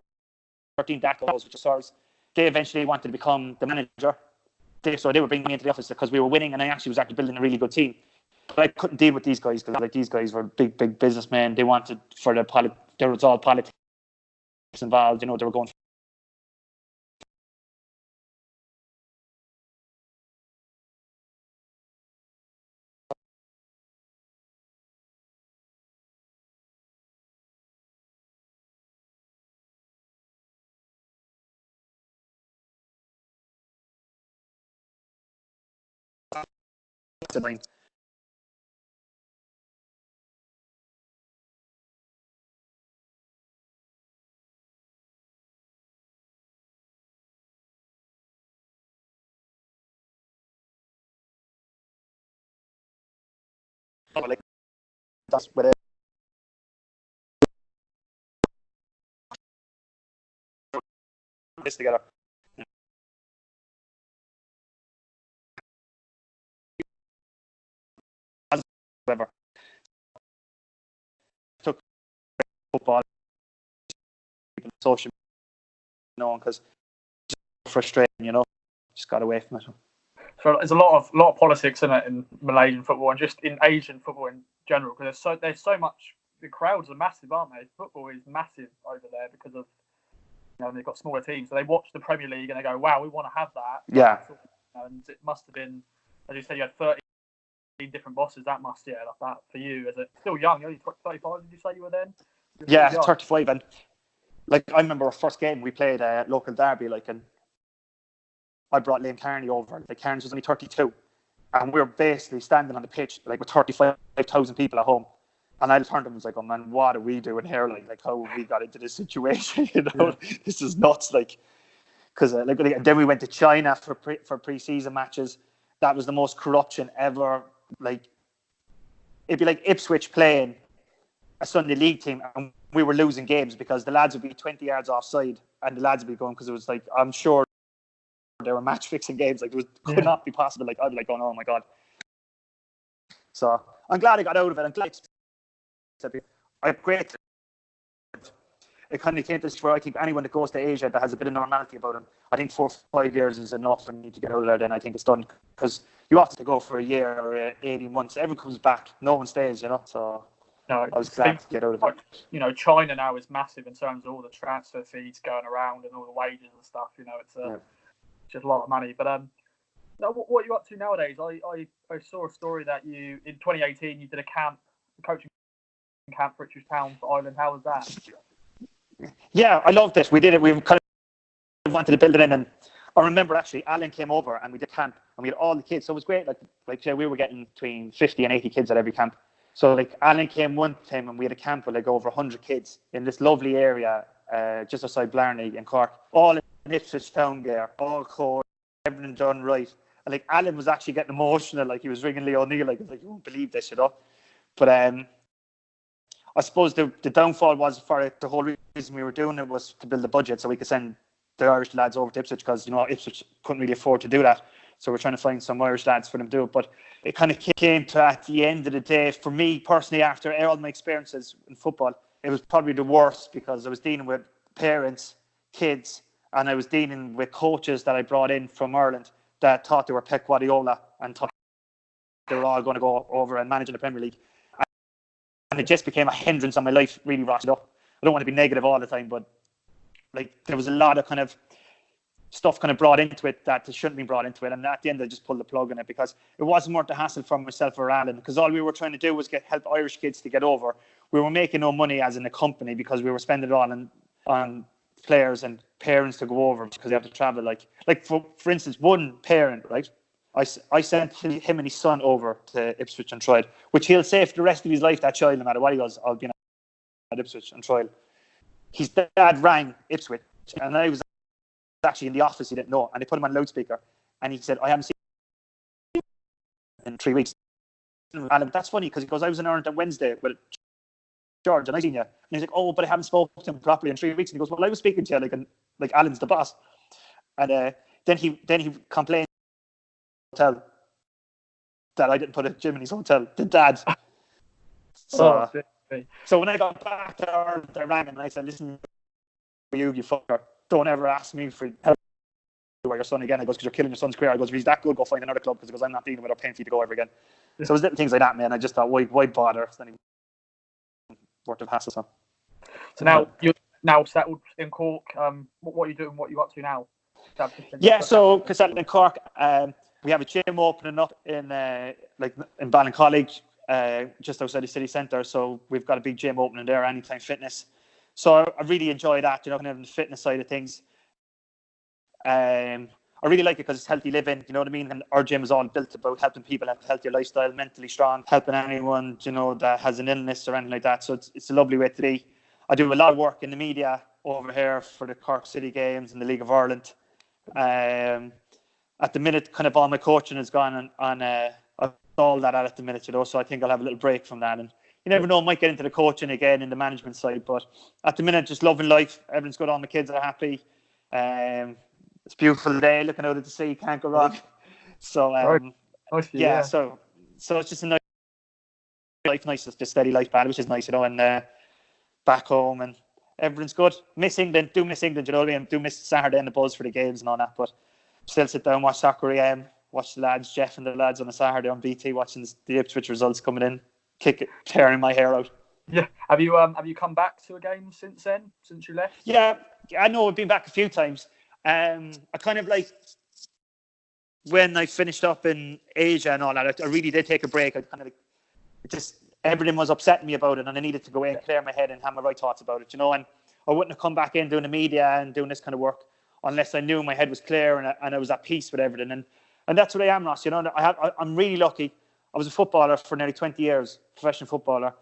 Speaker 1: 13 DACOs, which are SARS. They eventually wanted to become the manager. So they were bringing me into the office because we were winning, and I actually was building a really good team. But I couldn't deal with these guys because these guys were big businessmen. They wanted there was all politics involved. They were going. Like that's what it is together. However, took football, social, because it's frustrating, just got away from it.
Speaker 2: So there's a lot of politics in it in Malaysian football and just in Asian football in general, because there's so much. The crowds are massive, aren't they? Football is massive over there because of they've got smaller teams, so they watch the Premier League and they go, "Wow, we want to have that."
Speaker 1: Yeah.
Speaker 2: And it must have been, as you said, you had 13 different bosses. That must, like that for you as a still young. You're only 35. Did you say you were then?
Speaker 1: Yeah, 35, and like I remember our first game we played a local derby, and I brought Liam Carney over. Like Carney was only 32, and we were basically standing on the pitch with 35,000 people at home. And I turned to him and was like, "Oh man, what are we doing here? Like how have we got into this situation? This is nuts." Because then we went to China for pre-season matches. That was the most corruption ever like, it'd be like Ipswich playing a Sunday league team, and we were losing games because the lads would be 20 yards offside, and the lads would be going, because it was like, I'm sure they were match fixing games. Like, it could not be possible. Like, I'd be like going, oh my God. So I'm glad I got out of it. I'm glad I have great. It kind of came to this where I think anyone that goes to Asia that has a bit of normality about them, I think 4 or 5 years is enough for me to get out of there. Then I think it's done, because you have to go for a year or 18 months. Everyone comes back, no one stays, So
Speaker 2: no,
Speaker 1: I was glad to get out of it.
Speaker 2: China now is massive in terms of all the transfer fees going around and all the wages and stuff. It's just a lot of money. But now, what are you up to nowadays? I saw a story that you in 2018 you did a coaching camp for Ipswich Town for Ireland. How was that?
Speaker 1: Yeah, I loved it. We did it. We kind of wanted to build it in, and I remember actually Alan came over and we did camp, and we had all the kids. So it was great. Like we were getting between 50 and 80 kids at every camp. So like Alan came one time and we had a camp with like over 100 kids in this lovely area just outside Blarney in Cork. All in Ipswich Town gear, all cold, everything done right. And like Alan was actually getting emotional, like he was ringing Leo O'Neill, like you won't believe this, But I suppose the downfall was for it, the whole reason we were doing it was to build a budget so we could send the Irish lads over to Ipswich, because Ipswich couldn't really afford to do that. So we're trying to find some Irish lads for them to do it. But it kind of came to, at the end of the day, for me personally, after all my experiences in football, it was probably the worst, because I was dealing with parents, kids, and I was dealing with coaches that I brought in from Ireland that thought they were Pep Guardiola and thought they were all going to go over and manage in the Premier League. And it just became a hindrance on my life, really rotted up. I don't want to be negative all the time, but like there was a lot of kind of stuff kind of brought into it that shouldn't be brought into it. And at the end, I just pulled the plug on it, because it wasn't worth the hassle for myself or Alan, because all we were trying to do was help Irish kids to get over. We were making no money as in a company, because we were spending it all on players and parents to go over, because they have to travel. Like for instance, one parent, right? I sent him and his son over to Ipswich and trial, which he'll say for the rest of his life, that child, no matter what he goes, I'll be at Ipswich and trial. His dad rang Ipswich, and I was actually in the office, he didn't know, and they put him on loudspeaker, and he said, I haven't seen him in 3 weeks. And that's funny, because he goes, I was in Ireland on Wednesday with George, and I seen you. And he's like, oh, but I haven't spoken to him properly in 3 weeks. And he goes, well, I was speaking to you, like Alan's the boss. And then he complained hotel that I didn't put a gym in his hotel. The dad. So when I got back to Ireland, I rang him and I said, listen, you fucker, don't ever ask me for help with your son again. I goes, because you're killing your son's career. I goes, if he's that good, go find another club, because he goes, I'm not dealing with paying for you to go ever again. So it was little things like that, man. I just thought, why bother? It's not even worth of hassle.
Speaker 2: So now you're now settled in Cork. What are you doing? What are you up to now?
Speaker 1: Yeah, so settled in Cork. We have a gym opening up in Ballincollig, just outside the city centre. So we've got a big gym opening there, Anytime Fitness. So I really enjoy that, kind of the fitness side of things. I really like it because it's healthy living, you know what I mean? And our gym is all built about helping people have a healthier lifestyle, mentally strong, helping anyone, that has an illness or anything like that. So it's a lovely way to be. I do a lot of work in the media over here for the Cork City Games and the League of Ireland. At the minute, kind of all my coaching has gone on all that at the minute, so I think I'll have a little break from that. And you never know, I might get into the coaching again in the management side, but at the minute, just loving life. Everything's good. All my kids are happy. It's a beautiful day, looking out at the sea, can't go wrong. So, yeah, so it's just a nice life, just steady life, which is nice, and back home, and everything's good. Miss England, you know what I mean? Do miss Saturday and the buzz for the games and all that, but still sit down, watch soccer AM, watch the lads, Jeff and the lads on a Saturday on BT, watching the Ipswich results coming in, tearing my hair out.
Speaker 2: Yeah, have you come back to a game since then, since you left?
Speaker 1: Yeah, I know I've been back a few times. I kind of like when I finished up in Asia and all that, I really did take a break. I kind of everything was upsetting me about it, and I needed to go in, clear my head, and have my right thoughts about it, And I wouldn't have come back in doing the media and doing this kind of work unless I knew my head was clear and I was at peace with everything. And that's what I am, Ross. I'm really lucky. I was a footballer for nearly 20 years, professional footballer.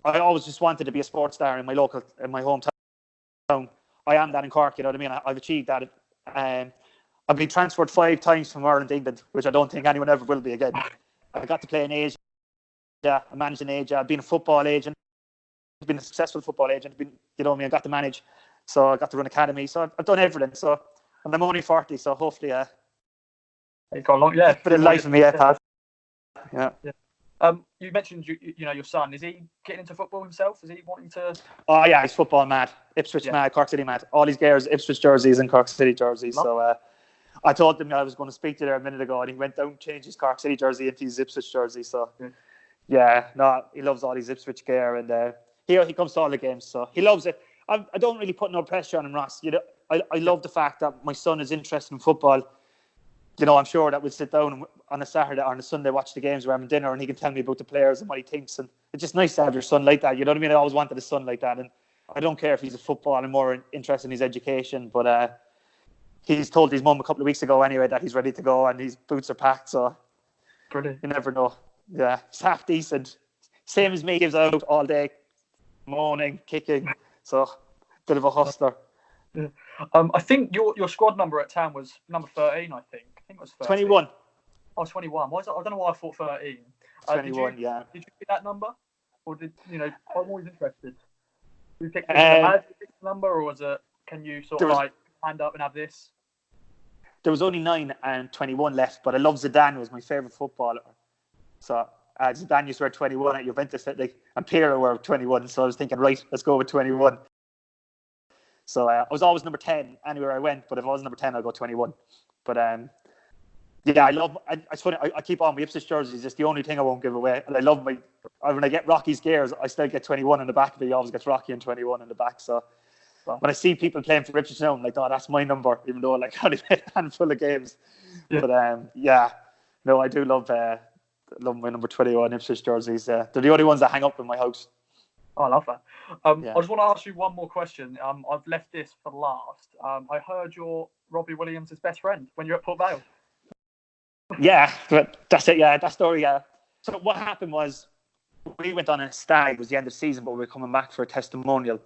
Speaker 1: I always just wanted to be a sports star in my hometown. I am that in Cork, you know what I mean? I've achieved that. I've been transferred 5 times from Ireland to England, which I don't think anyone ever will be again. I got to play in Asia. I managed in Asia. I've been a football agent. I've been a successful football agent. I got to manage. So I got to run academy. So I've done everything. So, and I'm only 40. So hopefully,
Speaker 2: you've got a long, yeah,
Speaker 1: bit of life in me, pal. Yeah.
Speaker 2: You mentioned your son. Is he getting into football himself? Is he wanting to?
Speaker 1: Oh yeah, he's football mad. Ipswich mad, Cork City mad. All his gears, Ipswich jerseys and Cork City jerseys. So I told him I was going to speak to there a minute ago, and he went down and changed his Cork City jersey into his Ipswich jersey. So he loves all his Ipswich gear, and he comes to all the games, so he loves it. I don't really put no pressure on him, Ross. I love the fact that my son is interested in football. I'm sure that we'll sit down on a Saturday or on a Sunday, watch the games, we're having dinner, and he can tell me about the players and what he thinks. And it's just nice to have your son like that. You know what I mean? I always wanted a son like that. And I don't care if he's a footballer, I'm more interested in his education. But he's told his mum a couple of weeks ago anyway that he's ready to go and his boots are packed. So
Speaker 2: brilliant.
Speaker 1: You never know. Yeah, he's half decent. Same as me, gives out all day, moaning, kicking. So bit of a hustler.
Speaker 2: Yeah. I think your squad number at town was number 13, I think. I think it was 13.
Speaker 1: 21.
Speaker 2: Oh, 21. I don't know why I thought 13.
Speaker 1: 21,
Speaker 2: Did you pick that number? Or I'm always interested. Did you pick the number, or was it, can you sort of hand up and have this?
Speaker 1: There was only 9 and 21 left, but I love Zidane, who was my favourite footballer. So Zidane used to wear 21 at Juventus, and Pirlo wore 21, so I was thinking, right, let's go with 21. So I was always number 10 anywhere I went, but if I was number 10, I'd go 21. But it's funny, I keep on my Ipswich jerseys. It's the only thing I won't give away. And I love when I get Rocky's gears, I still get 21 in the back, but he always gets Rocky and 21 in the back. So when I see people playing for Ipswich now, I'm like, oh, that's my number, even though I only played a handful of games. Yeah. But I do love my number 21 Ipswich jerseys. They're the only ones that hang up in my house.
Speaker 2: Oh, I love that. I just want to ask you one more question. I've left this for last. I heard you're Robbie Williams' best friend when you're at Port Vale.
Speaker 1: Yeah, that's it. Yeah, that story. Yeah. So what happened was we went on a stag. It was the end of the season, but we were coming back for a testimonial.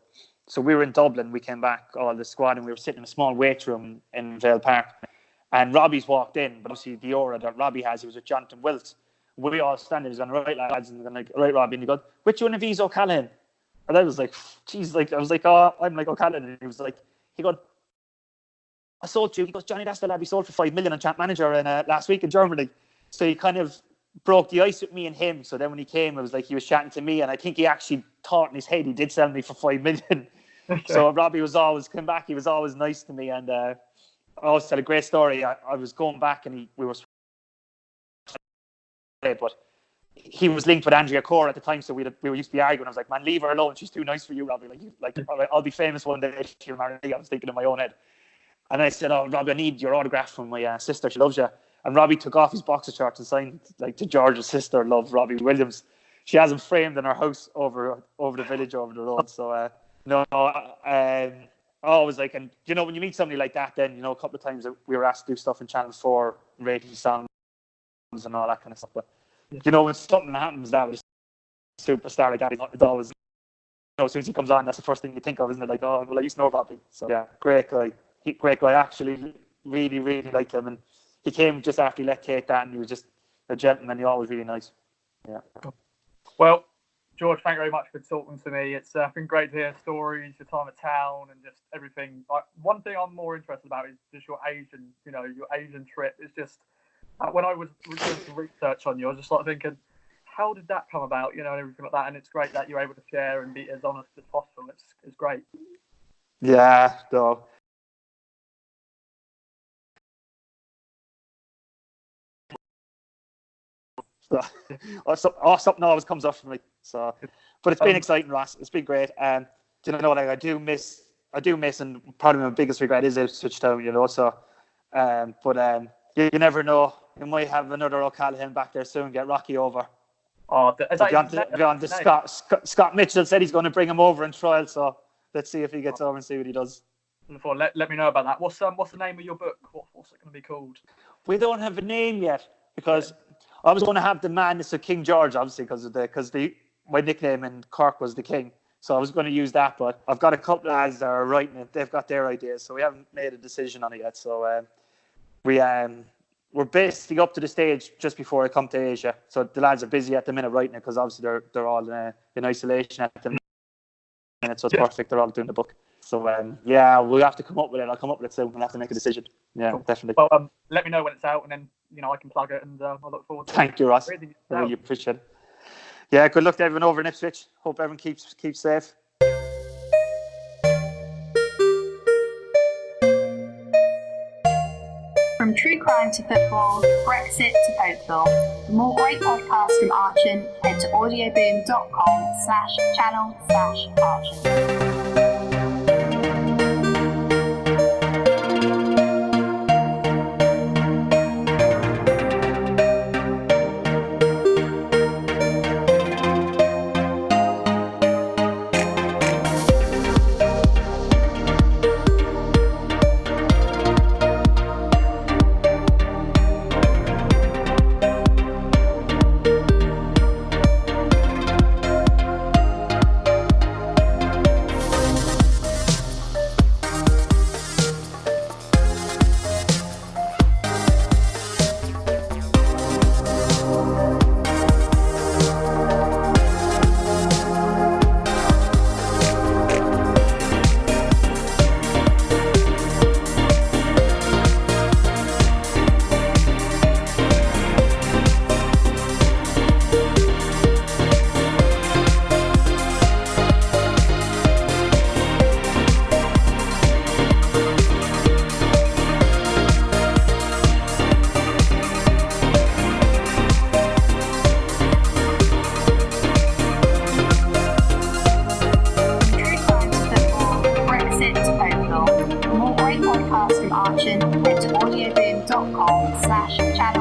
Speaker 1: So we were in Dublin. We came back, all the squad, and we were sitting in a small weight room in Vale Park. And Robbie's walked in, but obviously the aura that Robbie has, he was with Jonathan Wilt. We all standing. He's going, right, lads, and like, right, Robbie. And he goes, which one of these O'Callaghan? And I was like, geez, I was like, oh, I'm like O'Callaghan. And he goes, I sold you. He goes, Johnny, that's the lad we sold for 5 million on Champ Manager last week in Germany. So he kind of broke the ice with me and him. So then when he came, it was like he was chatting to me, and I think he actually thought in his head he did sell me for 5 million. Okay. So Robbie was always come back. He was always nice to me, and I always tell a great story. I was going back, and we were, but he was linked with Andrea Corr at the time, so we used to be arguing. I was like, man, leave her alone. She's too nice for you, Robbie. I'll be famous one day. She'll marry me. I was thinking in my own head. And I said, oh, Robbie, I need your autograph from my sister. She loves you. And Robbie took off his boxer shorts and signed to George's sister, love Robbie Williams. She has him framed in her house over the village, over the road. So, I was like, and when you meet somebody like that, then, a couple of times we were asked to do stuff in Channel 4, rating songs and all that kind of stuff. But, when something happens that with a superstar like that, it's always, as soon as he comes on, that's the first thing you think of, isn't it? Like, oh, well, I used to know Robbie. So, yeah, great guy. Great guy. Actually, really, really liked him. And he came just after he let Kate that, and he was just a gentleman. He was always really nice. Yeah.
Speaker 2: Well, George, thank you very much for talking to me. It's been great to hear stories, your time at town, and just everything. One thing I'm more interested about is just your Asian trip. It's just when I was doing some research on you, I was just thinking, how did that come about? And everything like that. And it's great that you're able to share and be as honest as possible. It's great.
Speaker 1: Yeah. So. Something always comes up for me. So, but it's been exciting, Ross. It's been great. And I do miss, and probably my biggest regret is Ipswich Town. So, you never know. You might have another O'Callaghan back there soon. Get Rocky over.
Speaker 2: Oh,
Speaker 1: Scott Mitchell said he's going to bring him over in trial. So let's see if he gets over and see what he does.
Speaker 2: Let me know about that. What's the name of your book? What's it going to be called?
Speaker 1: We don't have a name yet because. I was going to have the Madness of King George, obviously, because my nickname in Cork was the King. So I was going to use that, but I've got a couple of lads that are writing it. They've got their ideas, so we haven't made a decision on it yet. So we're basically up to the stage just before I come to Asia. So the lads are busy at the minute writing it because obviously they're all in isolation at the minute. So it's perfect. They're all doing the book. So we'll have to come up with it. I'll come up with it soon. We'll have to make a decision. Yeah, cool. Definitely.
Speaker 2: Well, let me know when it's out, and then I can plug it, and I look forward to it.
Speaker 1: Thank you, Ross. I really appreciate it. Yeah, good luck to everyone over in Ipswich. Hope everyone keeps safe.
Speaker 3: From true crime to football, Brexit to Oakville. For more great podcasts from Archon, head to audioboom.com/channel/Archon. Archon, head to audioboom.com/channel